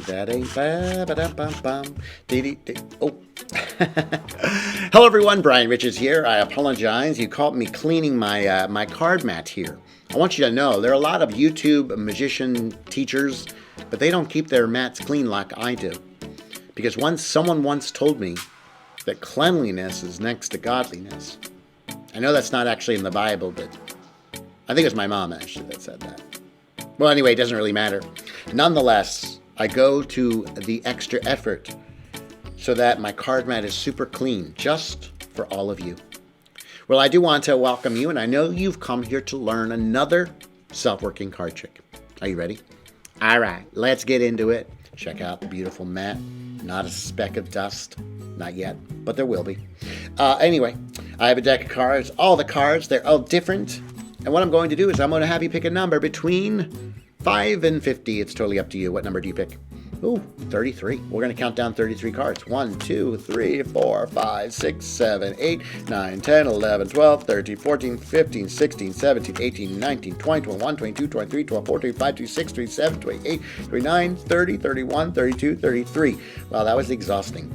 That ain't bad. Ba-dum-bum-bum. Dee-dee-dee. Oh. Hello, everyone. Brian Richards here. I apologize. You caught me cleaning my card mat here. I want you to know there are a lot of YouTube magician teachers, but they don't keep their mats clean like I do. Because someone once told me that cleanliness is next to godliness. I know that's not actually in the Bible, but I think it was my mom actually that said that. Well, anyway, it doesn't really matter. Nonetheless, I go to the extra effort so that my card mat is super clean, just for all of you. Well, I do want to welcome you, and I know you've come here to learn another self-working card trick. Are you ready? All right, let's get into it. Check out the beautiful mat. Not a speck of dust. Not yet, but there will be. Anyway, I have a deck of cards. All the cards, they're all different. And what I'm going to do is I'm going to have you pick a number between 5 and 50. It's totally up to you. What number do you pick? Ooh, 33. We're going to count down 33 cards. 1, 2, 3, 4, 5, 6, 7, 8, 9, 10, 11, 12, 13, 14, 15, 16, 17, 18, 19, 20, 21, 22, 23, 24, 25, 26, 27, 28, 29, 30, 31, 32, 33. Wow, that was exhausting.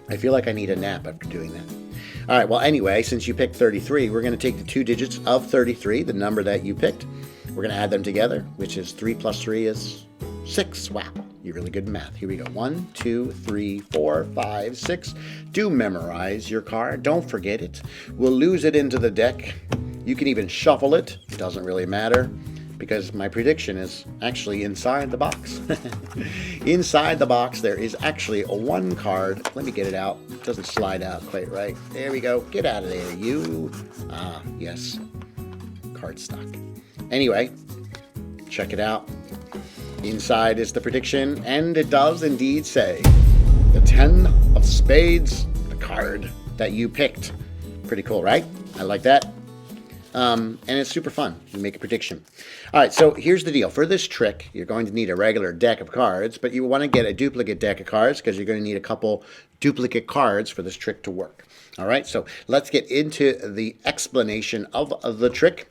I feel like I need a nap after doing that. All right, well, anyway, since you picked 33, we're going to take the two digits of 33, the number that you picked. We're going to add them together, which is 3 plus 3 is 6. Wow, you're really good in math. Here we go. 1, 2, 3, 4, 5, 6. Do memorize your card. Don't forget it. We'll lose it into the deck. You can even shuffle it. It doesn't really matter because my prediction is actually inside the box. Inside the box, there is actually one card. Let me get it out. It doesn't slide out quite right. There we go. Get out of there, you. Ah, yes. Cardstock. Anyway, check it out. Inside is the prediction, and it does indeed say the 10 of spades, the card that you picked. Pretty cool, right? I like that. And it's super fun. You make a prediction. All right, so here's the deal. For this trick, you're going to need a regular deck of cards, but you want to get a duplicate deck of cards because you're going to need a couple duplicate cards for this trick to work. All right, so let's get into the explanation of the trick.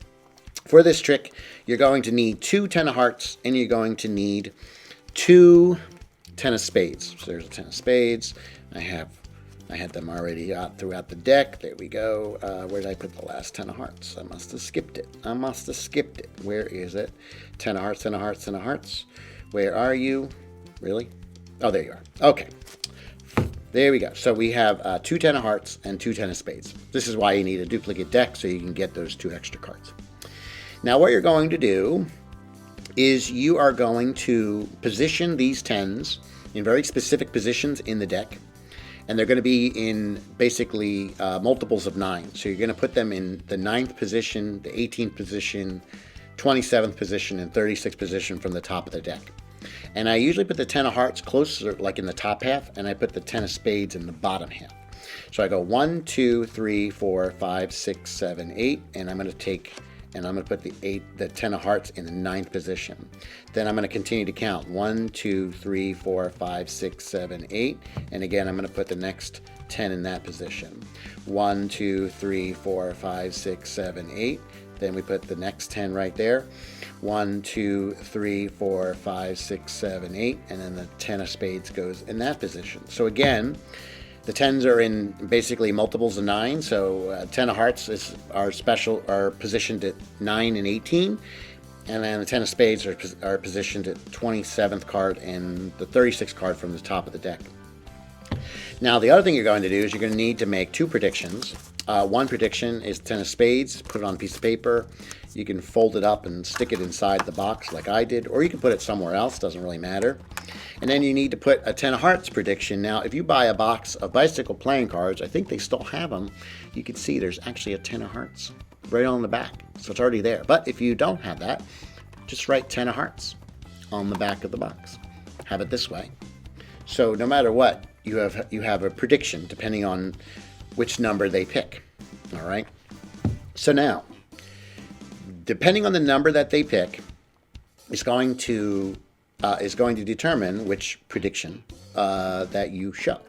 For this trick, you're going to need 2 10 of hearts, and you're going to need 2 10 of spades. So there's a 10 of spades. I had them already out throughout the deck. There we go. Where did I put the last 10 of hearts? I must have skipped it. Where is it? 10 of hearts, 10 of hearts, 10 of hearts. Where are you? Really? Oh, there you are. Okay. There we go. So we have 2 10 of hearts and 2 10 of spades. This is why you need a duplicate deck so you can get those 2 extra cards. Now what you're going to do is you are going to position these 10s in very specific positions in the deck. And they're going to be in basically multiples of 9. So you're going to put them in the 9th position, the 18th position, 27th position, and 36th position from the top of the deck. And I usually put the 10 of hearts closer, like in the top half, and I put the 10 of spades in the bottom half. So I go 1, 2, 3, 4, 5, 6, 7, 8, and I'm going to take... and I'm going to put the 10 of hearts in the 9th position. Then I'm going to continue to count 1, 2, 3, 4, 5, 6, 7, 8. And again, I'm going to put the next 10 in that position. 1, 2, 3, 4, 5, 6, 7, 8. Then we put the next 10 right there. 1, 2, 3, 4, 5, 6, 7, 8. And then the 10 of spades goes in that position. So again, the 10s are in basically multiples of 9, so 10 of hearts are positioned at 9 and 18, and then the 10 of spades are positioned at 27th card and the 36th card from the top of the deck. Now the other thing you're going to do is you're going to need to make 2 predictions. One prediction is 10 of spades. Put it on a piece of paper. You can fold it up and stick it inside the box like I did, or you can put it somewhere else, doesn't really matter. And then you need to put a 10 of hearts prediction. Now, if you buy a box of bicycle playing cards, I think they still have them, you can see there's actually a 10 of hearts right on the back. So it's already there. But if you don't have that, just write 10 of hearts on the back of the box. Have it this way. So no matter what, you have a prediction depending on which number they pick. All right? So now, depending on the number that they pick, is going to determine which prediction that you show.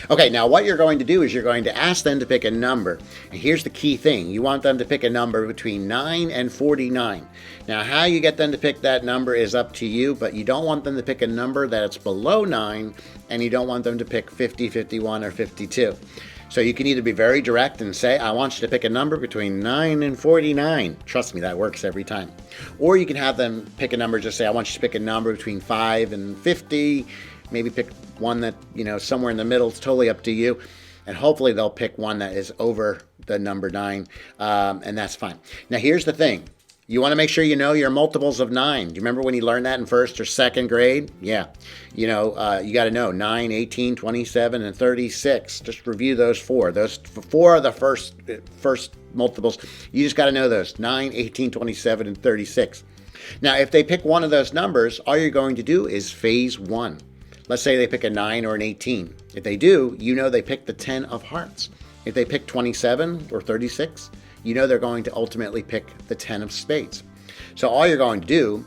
Okay, now what you're going to do is you're going to ask them to pick a number. And here's the key thing. You want them to pick a number between 9 and 49. Now, how you get them to pick that number is up to you, but you don't want them to pick a number that's below 9, and you don't want them to pick 50, 51, or 52. So you can either be very direct and say, I want you to pick a number between 9 and 49. Trust me, that works every time. Or you can have them pick a number, just say, I want you to pick a number between 5 and 50. Maybe pick one that, somewhere in the middle. It's totally up to you. And hopefully they'll pick one that is over the number 9, and that's fine. Now, here's the thing. You want to make sure you know your multiples of 9. Do you remember when you learned that in first or second grade? Yeah. You got to know 9, 18, 27, and 36. Just review those 4. Those 4 are the first multiples. You just got to know those, 9, 18, 27, and 36. Now, if they pick one of those numbers, all you're going to do is phase 1. Let's say they pick a 9 or an 18. If they do, they pick the 10 of hearts. If they pick 27 or 36, they're going to ultimately pick the 10 of spades. So all you're going to do,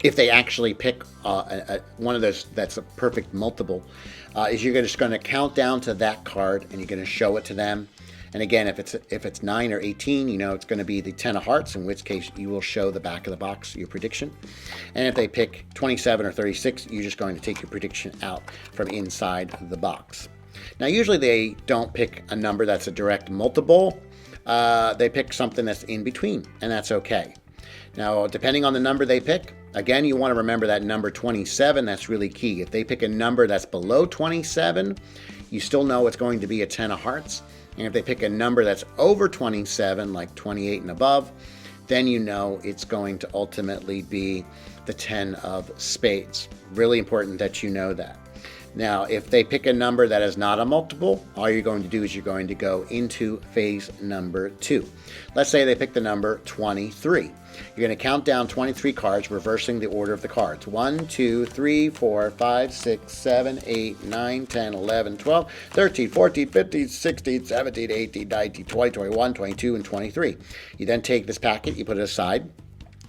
if they actually pick one of those that's a perfect multiple, is you're just going to count down to that card and you're going to show it to them. And again, if it's 9 or 18, it's going to be the 10 of hearts, in which case you will show the back of the box, your prediction. And if they pick 27 or 36, you're just going to take your prediction out from inside the box. Now, usually they don't pick a number that's a direct multiple. They pick something that's in between, and that's okay. Now, depending on the number they pick, again, you want to remember that number 27. That's really key. If they pick a number that's below 27, you still know it's going to be a 10 of hearts. And if they pick a number that's over 27, like 28 and above, then it's going to ultimately be the 10 of spades. Really important that you know that. Now, if they pick a number that is not a multiple, all you're going to do is you're going to go into phase number 2. Let's say they pick the number 23. You're going to count down 23 cards, reversing the order of the cards. 1, 2, 3, 4, 5, 6, 7, 8, 9, 10, 11, 12, 13, 14, 15, 16, 17, 18, 19, 20, 21, 22, and 23. You then take this packet, you put it aside.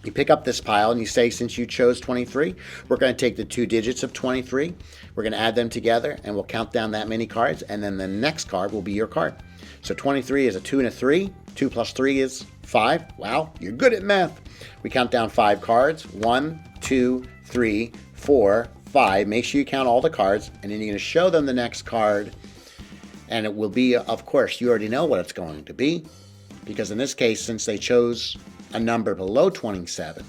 You pick up this pile and you say, since you chose 23, we're going to take the 2 digits of 23. We're going to add them together and we'll count down that many cards. And then the next card will be your card. So 23 is a 2 and a 3. 2 plus 3 is 5. Wow, you're good at math. We count down 5 cards. 1, 2, 3, 4, 5. Make sure you count all the cards. And then you're going to show them the next card. And it will be, of course, you already know what it's going to be. Because in this case, since they chose a number below 27,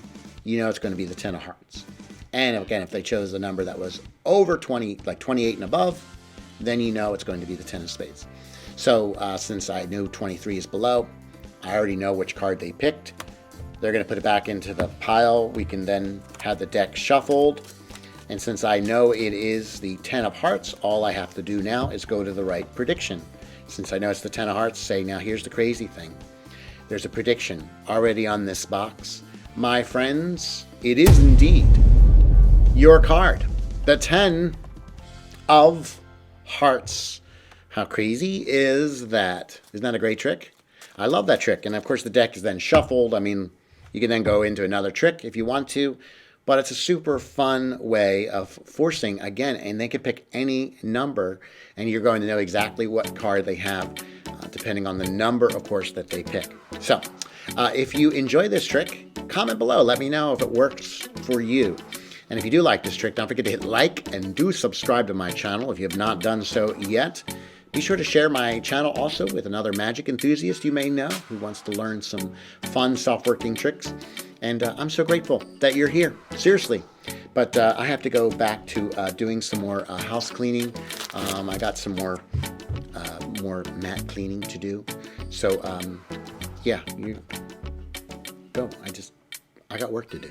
it's going to be the 10 of hearts. And again, if they chose a number that was over 20, like 28 and above, then it's going to be the 10 of spades. So since I knew 23 is below, I already know which card they picked. They're going to put it back into the pile. We can then have the deck shuffled. And since I know it is the 10 of hearts, all I have to do now is go to the right prediction. Since I know it's the 10 of hearts, say, now here's the crazy thing. There's a prediction already on this box. My friends, it is indeed your card, the 10 of hearts. How crazy is that? Isn't that a great trick? I love that trick. And of course, the deck is then shuffled. I mean, you can then go into another trick if you want to, but it's a super fun way of forcing, again, and they can pick any number, and you're going to know exactly what card they have, depending on the number, of course, that they pick. So, if you enjoy this trick, comment below. Let me know if it works for you. And if you do like this trick, don't forget to hit like and do subscribe to my channel if you have not done so yet. Be sure to share my channel also with another magic enthusiast you may know who wants to learn some fun self-working tricks. And I'm so grateful that you're here, seriously. But I have to go back to doing some more house cleaning. I got some more mat cleaning to do. So, yeah, you go. I got work to do.